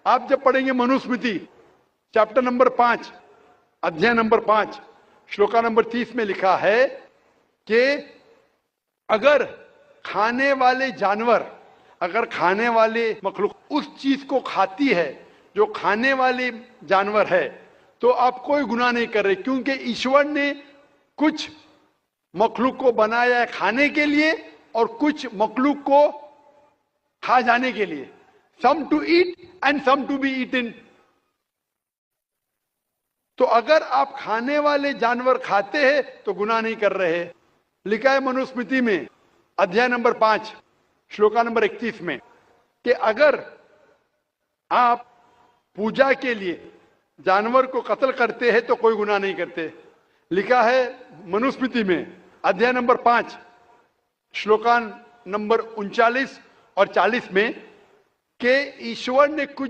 आप जब पढ़ेंगे मनुस्मृति चैप्टर नंबर 5 अध्याय नंबर 5 श्लोका नंबर 30 में लिखा है कि अगर खाने वाले जानवर, अगर खाने वाले मखलूक उस चीज को खाती है जो खाने वाले जानवर है, तो आप कोई गुनाह नहीं कर रहे, क्योंकि ईश्वर ने कुछ मखलूक को बनाया है खाने के लिए और कुछ मखलूक को खा जाने के लिए। Some to eat and some to be eaten. तो अगर आप खाने वाले जानवर खाते हैं तो गुनाह नहीं कर रहे। लिखा है मनुस्मृति में अध्याय नंबर 5 श्लोका नंबर 31 में कि अगर आप पूजा के लिए जानवर को कत्ल करते हैं तो कोई गुनाह नहीं करते। लिखा है मनुस्मृति में अध्याय नंबर 5 श्लोका नंबर 39 और 40 में कि ईश्वर ने कुछ